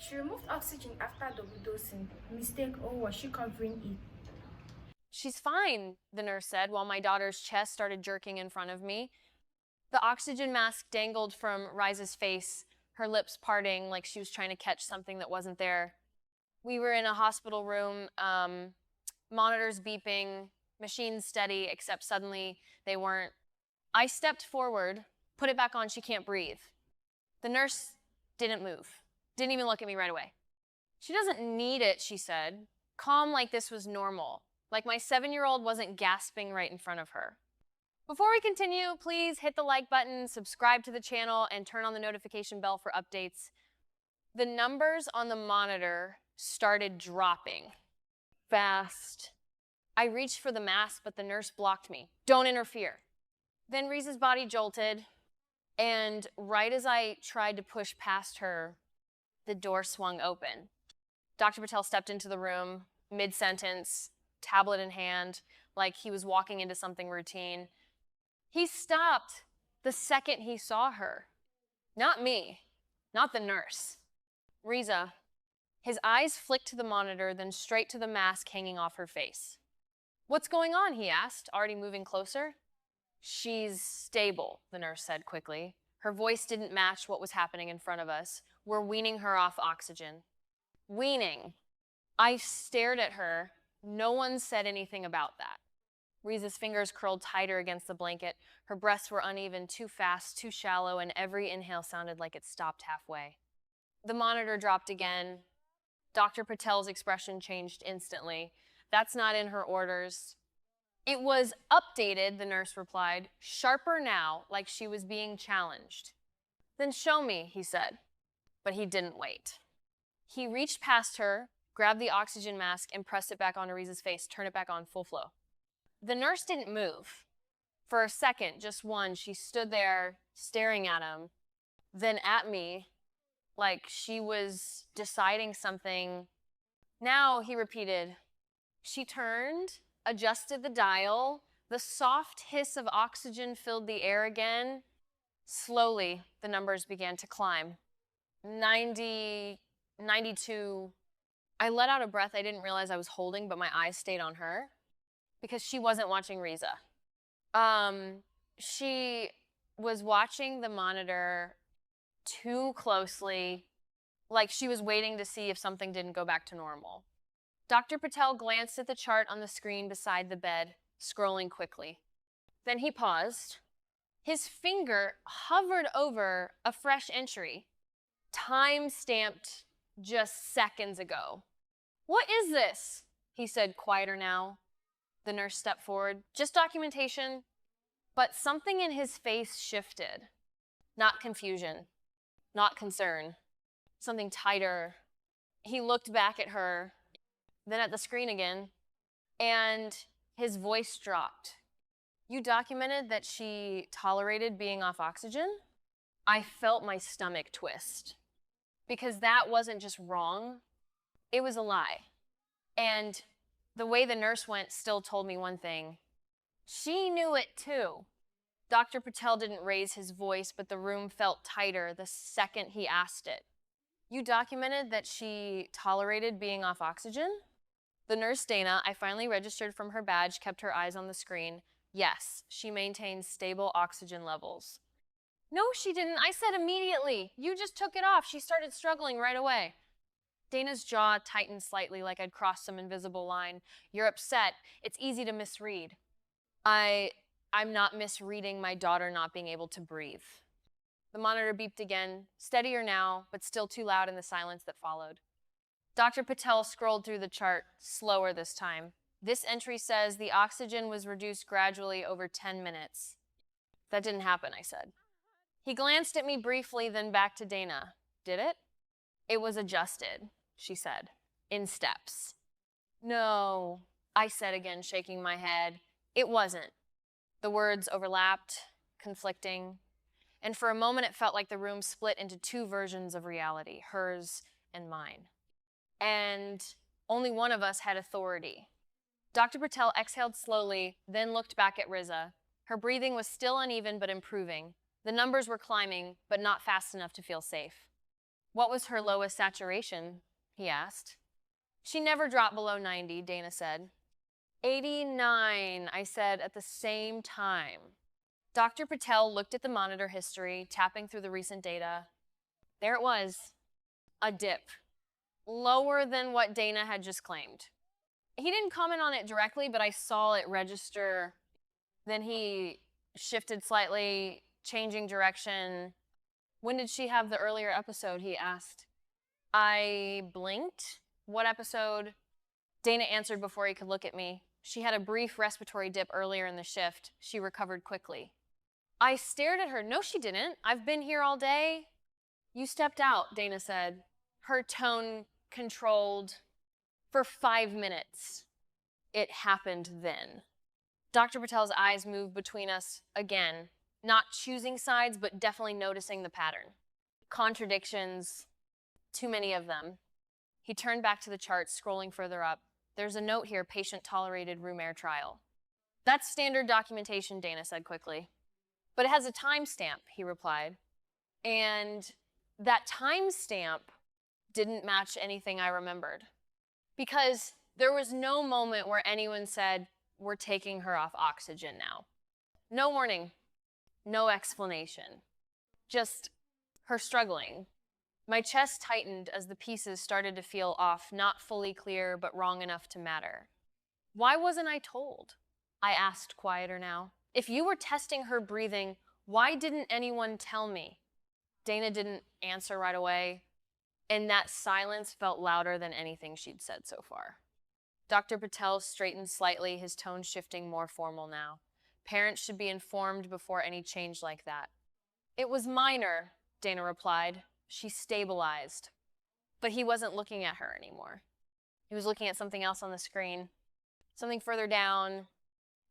She removed oxygen after double dosing. Mistake, or was she covering it? She's fine, the nurse said while my daughter's chest started jerking in front of me. The oxygen mask dangled from Riza's face, her lips parting like she was trying to catch something that wasn't there. We were in a hospital room, monitors beeping, machines steady, except suddenly they weren't. I stepped forward, put it back on, she can't breathe. The nurse didn't move, didn't even look at me right away. She doesn't need it, she said, calm like this was normal, like my 7-year-old wasn't gasping right in front of her. Before we continue, please hit the like button, subscribe to the channel, and turn on the notification bell for updates. The numbers on the monitor started dropping fast. I reached for the mask, but the nurse blocked me. Don't interfere. Then Riza's body jolted, and right as I tried to push past her, the door swung open. Dr. Patel stepped into the room, mid-sentence, tablet in hand, like he was walking into something routine. He stopped the second he saw her. Not me, not the nurse. Riza. His eyes flicked to the monitor, then straight to the mask hanging off her face. What's going on, he asked, already moving closer. She's stable, the nurse said quickly. Her voice didn't match what was happening in front of us. We're weaning her off oxygen. Weaning. I stared at her. No one said anything about that. Riza's fingers curled tighter against the blanket. Her breaths were uneven, too fast, too shallow, and every inhale sounded like it stopped halfway. The monitor dropped again. Dr. Patel's expression changed instantly. That's not in her orders. It was updated, the nurse replied, sharper now, like she was being challenged. Then show me, he said. But he didn't wait. He reached past her, grabbed the oxygen mask, and pressed it back onto Riza's face, turn it back on full flow. The nurse didn't move. For a second, just one, she stood there staring at him, then at me, like she was deciding something. Now, he repeated. She turned, adjusted the dial. The soft hiss of oxygen filled the air again. Slowly, the numbers began to climb. 90, 92. I let out a breath I didn't realize I was holding, but my eyes stayed on her because she wasn't watching Riza. She was watching the monitor too closely, like she was waiting to see if something didn't go back to normal. Dr. Patel glanced at the chart on the screen beside the bed, scrolling quickly. Then he paused. His finger hovered over a fresh entry, time-stamped just seconds ago. What is this? He said, quieter now. The nurse stepped forward. Just documentation. But something in his face shifted. Not confusion. Not concern. Something tighter. He looked back at her, then at the screen again, and his voice dropped. You documented that she tolerated being off oxygen? I felt my stomach twist. Because that wasn't just wrong, it was a lie. And the way the nurse went still told me one thing. She knew it too. Dr. Patel didn't raise his voice, but the room felt tighter the second he asked it. You documented that she tolerated being off oxygen? The nurse, Dana, I finally registered from her badge, kept her eyes on the screen. Yes, she maintained stable oxygen levels. No, she didn't. I said immediately. You just took it off. She started struggling right away. Dana's jaw tightened slightly like I'd crossed some invisible line. You're upset. It's easy to misread. I'm not misreading my daughter not being able to breathe. The monitor beeped again, steadier now, but still too loud in the silence that followed. Dr. Patel scrolled through the chart, slower this time. This entry says the oxygen was reduced gradually over 10 minutes. That didn't happen, I said. He glanced at me briefly, then back to Dana. Did it? It was adjusted, she said, in steps. No, I said again, shaking my head. It wasn't. The words overlapped, conflicting, and for a moment it felt like the room split into two versions of reality, hers and mine. And only one of us had authority. Dr. Patel exhaled slowly, then looked back at Riza. Her breathing was still uneven but improving. The numbers were climbing, but not fast enough to feel safe. What was her lowest saturation? He asked. She never dropped below 90, Dana said. 89, I said at the same time. Dr. Patel looked at the monitor history, tapping through the recent data. There it was, a dip, lower than what Dana had just claimed. He didn't comment on it directly, but I saw it register. Then he shifted slightly, changing direction. When did she have the earlier episode? He asked. I blinked. What episode? Dana answered before he could look at me. She had a brief respiratory dip earlier in the shift. She recovered quickly. I stared at her. No, she didn't. I've been here all day. You stepped out, Dana said, her tone controlled. For 5 minutes. It happened then. Dr. Patel's eyes moved between us again, not choosing sides, but definitely noticing the pattern. Contradictions, too many of them. He turned back to the chart, scrolling further up. There's a note here, patient-tolerated room air trial. That's standard documentation, Dana said quickly. But it has a timestamp, he replied. And that timestamp didn't match anything I remembered. Because there was no moment where anyone said, we're taking her off oxygen now. No warning, no explanation. Just her struggling. My chest tightened as the pieces started to feel off, not fully clear, but wrong enough to matter. Why wasn't I told? I asked, quieter now. If you were testing her breathing, why didn't anyone tell me? Dana didn't answer right away, and that silence felt louder than anything she'd said so far. Dr. Patel straightened slightly, his tone shifting more formal now. Parents should be informed before any change like that. It was minor, Dana replied. She stabilized. But he wasn't looking at her anymore. He was looking at something else on the screen. Something further down.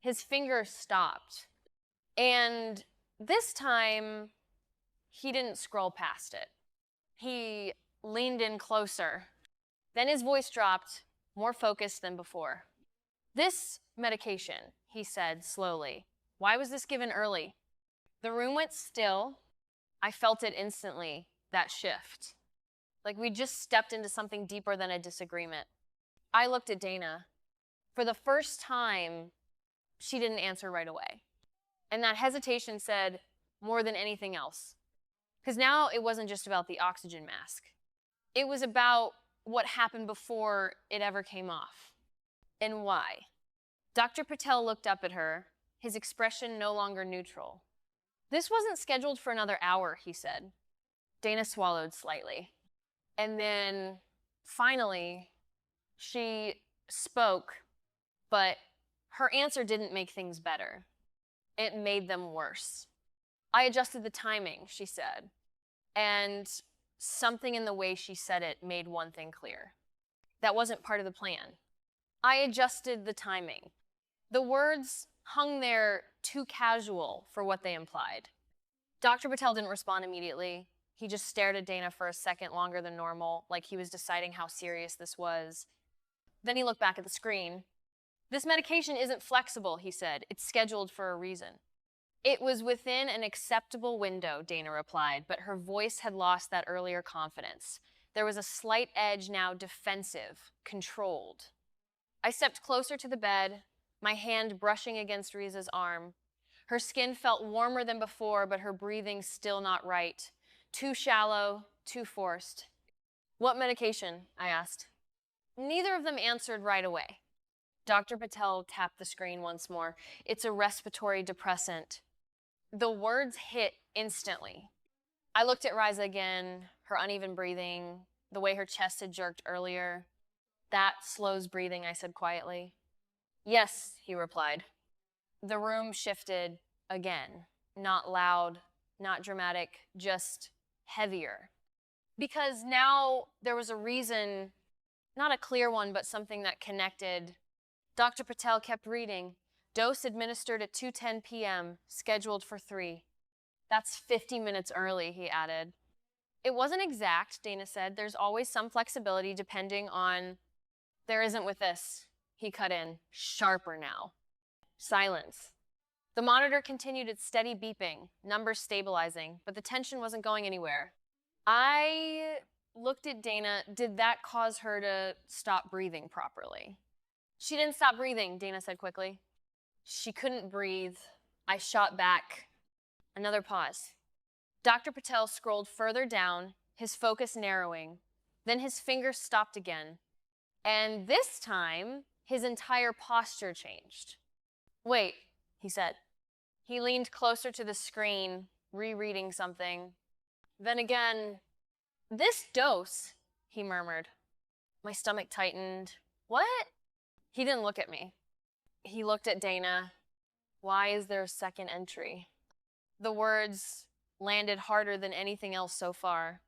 His finger stopped. And this time, he didn't scroll past it. He leaned in closer. Then his voice dropped, more focused than before. This medication, he said slowly. Why was this given early? The room went still. I felt it instantly, that shift. Like we just stepped into something deeper than a disagreement. I looked at Dana. For the first time, she didn't answer right away. And that hesitation said more than anything else. Because now it wasn't just about the oxygen mask. It was about what happened before it ever came off. And why. Dr. Patel looked up at her, his expression no longer neutral. This wasn't scheduled for another hour, he said. Dana swallowed slightly. And then, finally, she spoke, but her answer didn't make things better. It made them worse. I adjusted the timing, she said, and something in the way she said it made one thing clear. That wasn't part of the plan. I adjusted the timing. The words hung there too casual for what they implied. Dr. Patel didn't respond immediately. He just stared at Dana for a second longer than normal, like he was deciding how serious this was. Then he looked back at the screen. This medication isn't flexible, he said. It's scheduled for a reason. It was within an acceptable window, Dana replied, but her voice had lost that earlier confidence. There was a slight edge now defensive, controlled. I stepped closer to the bed, my hand brushing against Riza's arm. Her skin felt warmer than before, but her breathing still not right. Too shallow, too forced. What medication? I asked. Neither of them answered right away. Dr. Patel tapped the screen once more. It's a respiratory depressant. The words hit instantly. I looked at Riza again, her uneven breathing, the way her chest had jerked earlier. That slows breathing, I said quietly. Yes, he replied. The room shifted again. Not loud, not dramatic, just heavier. Because now there was a reason, not a clear one, but something that connected. Dr. Patel kept reading. Dose administered at 2:10 p.m., scheduled for 3. That's 50 minutes early, he added. It wasn't exact, Dana said. There's always some flexibility depending on... There isn't with this, he cut in, sharper now. Silence. The monitor continued its steady beeping, numbers stabilizing, but the tension wasn't going anywhere. I looked at Dana. Did that cause her to stop breathing properly? She didn't stop breathing, Dana said quickly. She couldn't breathe. I shot back. Another pause. Dr. Patel scrolled further down, his focus narrowing. Then his fingers stopped again. And this time, his entire posture changed. Wait, he said. He leaned closer to the screen, rereading something. Then again, this dose, he murmured. My stomach tightened. What? He didn't look at me. He looked at Dana. Why is there a second entry? The words landed harder than anything else so far.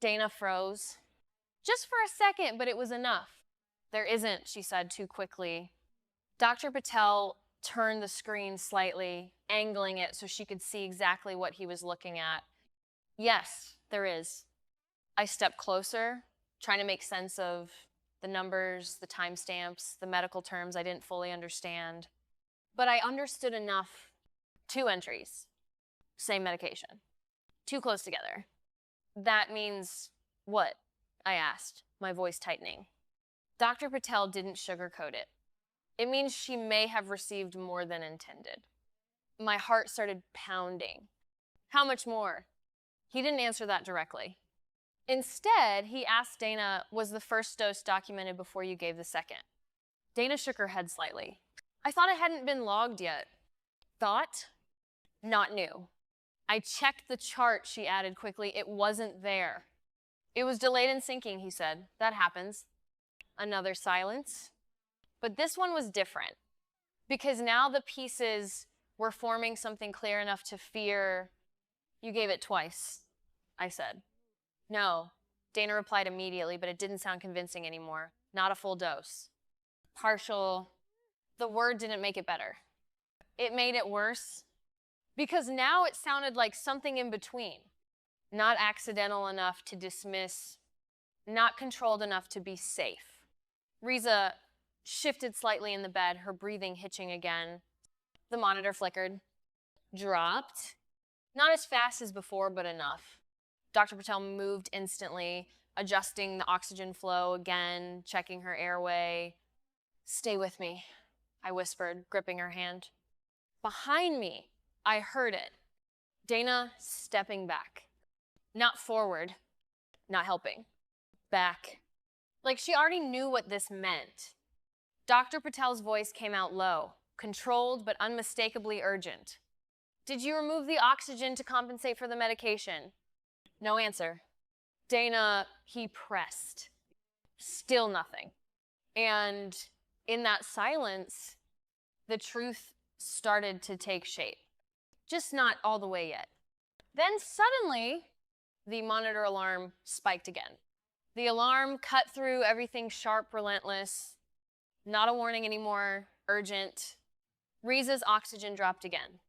Dana froze. Just for a second, but it was enough. There isn't, she said too quickly. Dr. Patel turned the screen slightly, angling it so she could see exactly what he was looking at. Yes, there is. I stepped closer, trying to make sense of the numbers, the timestamps, the medical terms I didn't fully understand. But I understood enough. 2 entries. Same medication. Too close together. That means what? I asked, my voice tightening. Dr. Patel didn't sugarcoat it. It means she may have received more than intended. My heart started pounding. How much more? He didn't answer that directly. Instead, he asked Dana, was the first dose documented before you gave the second? Dana shook her head slightly. I thought it hadn't been logged yet. Thought? Not new. I checked the chart, she added quickly. It wasn't there. It was delayed in syncing, he said. That happens. Another silence. But this one was different, because now the pieces were forming something clear enough to fear. You gave it twice, I said. No, Dana replied immediately, but it didn't sound convincing anymore. Not a full dose. Partial. The word didn't make it better. It made it worse, because now it sounded like something in between. Not accidental enough to dismiss, not controlled enough to be safe. Riza shifted slightly in the bed, her breathing hitching again. The monitor flickered. Dropped. Not as fast as before, but enough. Dr. Patel moved instantly, adjusting the oxygen flow again, checking her airway. Stay with me, I whispered, gripping her hand. Behind me, I heard it. Dana stepping back. Not forward, not helping. Back. Like she already knew what this meant. Dr. Patel's voice came out low, controlled but unmistakably urgent. Did you remove the oxygen to compensate for the medication? No answer. Dana, he pressed. Still nothing. And in that silence, the truth started to take shape. Just not all the way yet. Then suddenly, the monitor alarm spiked again. The alarm cut through everything sharp, relentless. Not a warning anymore, urgent. Riza's oxygen dropped again.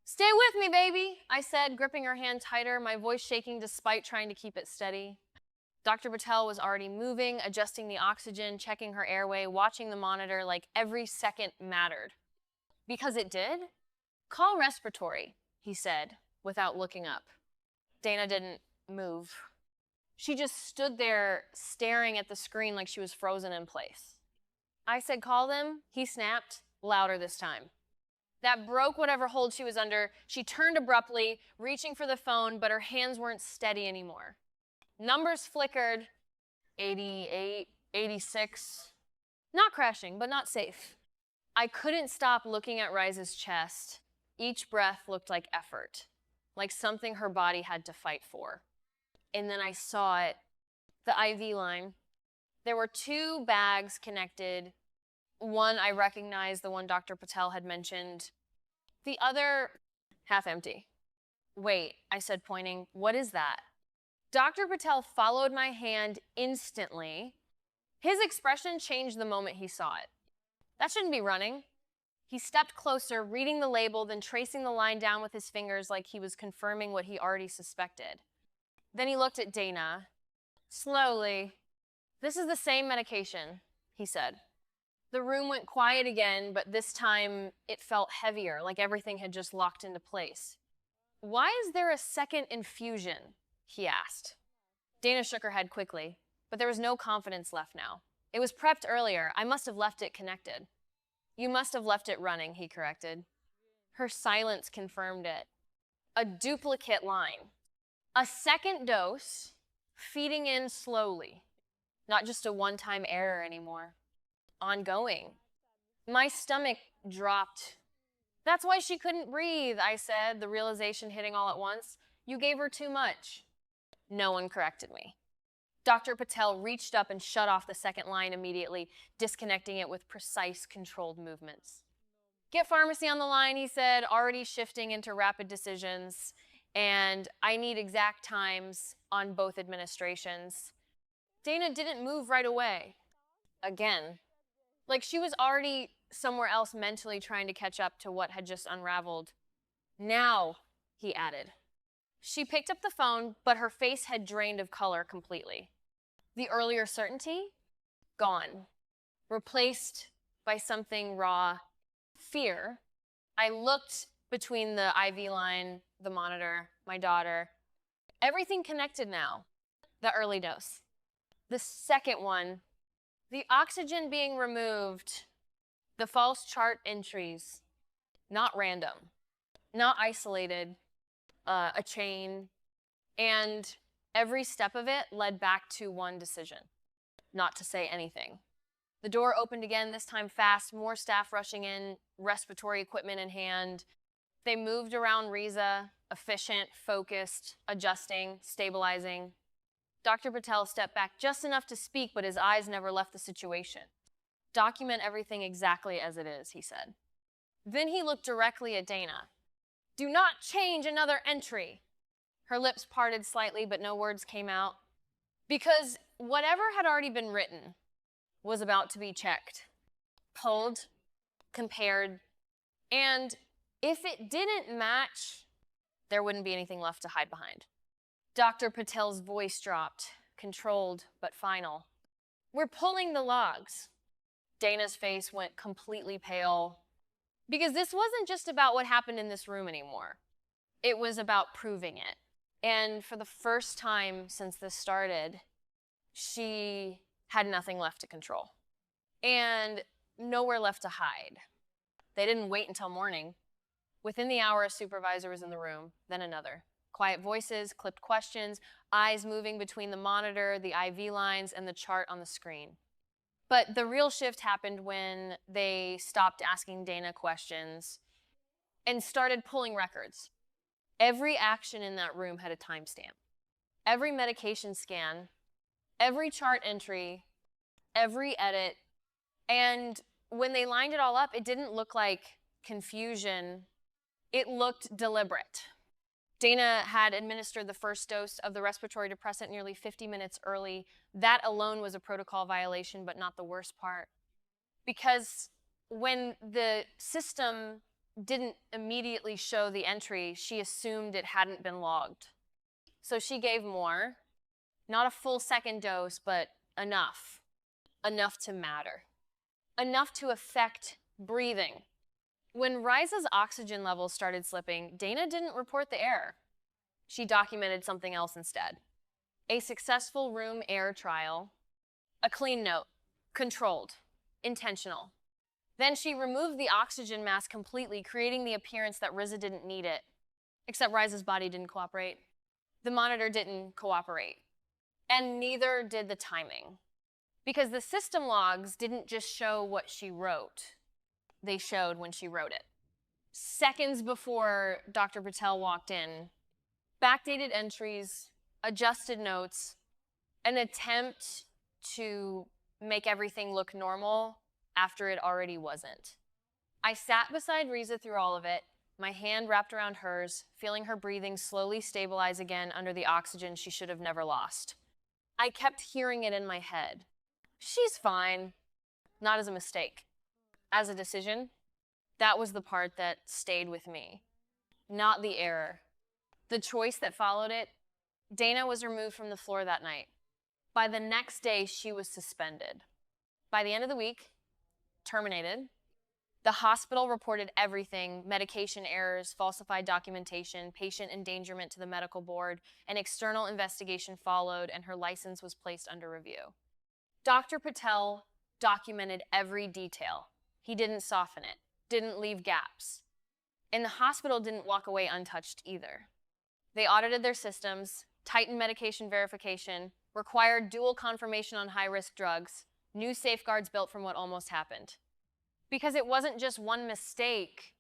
Stay with me, baby, I said, gripping her hand tighter, my voice shaking despite trying to keep it steady. Dr. Patel was already moving, adjusting the oxygen, checking her airway, watching the monitor like every second mattered. Because it did? Call respiratory, he said, without looking up. Dana didn't move. She just stood there staring at the screen like she was frozen in place. I said, call them, he snapped, louder this time. That broke whatever hold she was under. She turned abruptly, reaching for the phone, but her hands weren't steady anymore. Numbers flickered. 88, 86. Not crashing, but not safe. I couldn't stop looking at Riza's chest. Each breath looked like effort, like something her body had to fight for. And then I saw it, the IV line. There were 2 bags connected. One I recognized, the one Dr. Patel had mentioned. The other, half empty. Wait, I said, pointing. What is that? Dr. Patel followed my hand instantly. His expression changed the moment he saw it. That shouldn't be running. He stepped closer, reading the label, then tracing the line down with his fingers like he was confirming what he already suspected. Then he looked at Dana. Slowly. This is the same medication, he said. The room went quiet again, but this time it felt heavier, like everything had just locked into place. Why is there a second infusion? He asked. Dana shook her head quickly, but there was no confidence left now. It was prepped earlier. I must have left it connected. You must have left it running, he corrected. Her silence confirmed it. A duplicate line. A second dose, feeding in slowly. Not just a one-time error anymore. Ongoing. My stomach dropped. That's why she couldn't breathe, I said, the realization hitting all at once. You gave her too much. No one corrected me. Dr. Patel reached up and shut off the second line immediately, disconnecting it with precise, controlled movements. Get pharmacy on the line, he said, already shifting into rapid decisions, and I need exact times on both administrations. Dana didn't move right away. Again. Like she was already somewhere else mentally trying to catch up to what had just unraveled. Now, he added. She picked up the phone, but her face had drained of color completely. The earlier certainty, gone. Replaced by something raw. Fear. I looked between the IV line, the monitor, my daughter. Everything connected now. The early dose. The second one, the oxygen being removed, the false chart entries, not random, not isolated, a chain, and every step of it led back to one decision, not to say anything. The door opened again, this time fast, more staff rushing in, respiratory equipment in hand. They moved around Riza, efficient, focused, adjusting, stabilizing. Dr. Patel stepped back just enough to speak, but his eyes never left the situation. Document everything exactly as it is, he said. Then he looked directly at Dana. Do not change another entry. Her lips parted slightly, but no words came out. Because whatever had already been written was about to be checked, pulled, compared, and if it didn't match, there wouldn't be anything left to hide behind. Dr. Patel's voice dropped, controlled but final. We're pulling the logs. Dana's face went completely pale because this wasn't just about what happened in this room anymore. It was about proving it. And for the first time since this started, she had nothing left to control and nowhere left to hide. They didn't wait until morning. Within the hour, a supervisor was in the room, then another. Quiet voices, clipped questions, eyes moving between the monitor, the IV lines, and the chart on the screen. But the real shift happened when they stopped asking Dana questions and started pulling records. Every action in that room had a timestamp. Every medication scan, every chart entry, every edit. And when they lined it all up, it didn't look like confusion. It looked deliberate. Dana had administered the first dose of the respiratory depressant nearly 50 minutes early. That alone was a protocol violation, but not the worst part. Because when the system didn't immediately show the entry, she assumed it hadn't been logged. So she gave more, not a full second dose, but enough. Enough to matter. Enough to affect breathing. When Riza's oxygen levels started slipping, Dana didn't report the error. She documented something else instead. A successful room air trial, a clean note, controlled, intentional. Then she removed the oxygen mask completely, creating the appearance that Riza didn't need it. Except Riza's body didn't cooperate. The monitor didn't cooperate. And neither did the timing. Because the system logs didn't just show what she wrote. They showed when she wrote it. Seconds before Dr. Patel walked in, backdated entries, adjusted notes, an attempt to make everything look normal after it already wasn't. I sat beside Riza through all of it, my hand wrapped around hers, feeling her breathing slowly stabilize again under the oxygen she should have never lost. I kept hearing it in my head. She's fine. Not as a mistake. As a decision, that was the part that stayed with me, not the error. The choice that followed it, Dana was removed from the floor that night. By the next day, she was suspended. By the end of the week, terminated. The hospital reported everything: medication errors, falsified documentation, patient endangerment to the medical board. An external investigation followed, and her license was placed under review. Dr. Patel documented every detail. He didn't soften it, didn't leave gaps. And the hospital didn't walk away untouched either. They audited their systems, tightened medication verification, required dual confirmation on high-risk drugs, new safeguards built from what almost happened. Because it wasn't just one mistake,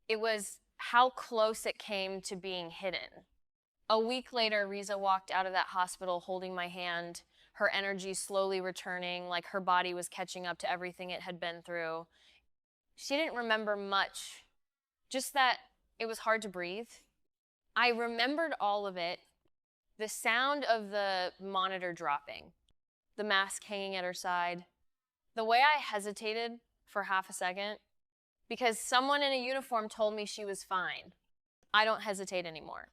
it was how close it came to being hidden. A week later, Riza walked out of that hospital holding my hand, her energy slowly returning, like her body was catching up to everything it had been through. She didn't remember much, just that it was hard to breathe. I remembered all of it: the sound of the monitor dropping, the mask hanging at her side, the way I hesitated for half a second because someone in a uniform told me she was fine. I don't hesitate anymore.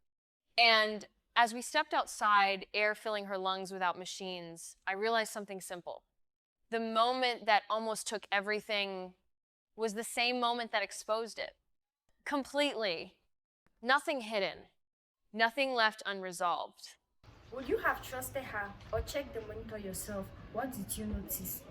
And as we stepped outside, air filling her lungs without machines, I realized something simple. The moment that almost took everything was the same moment that exposed it. Completely. Nothing hidden. Nothing left unresolved. Would you have trusted her or checked the monitor yourself? What did you notice?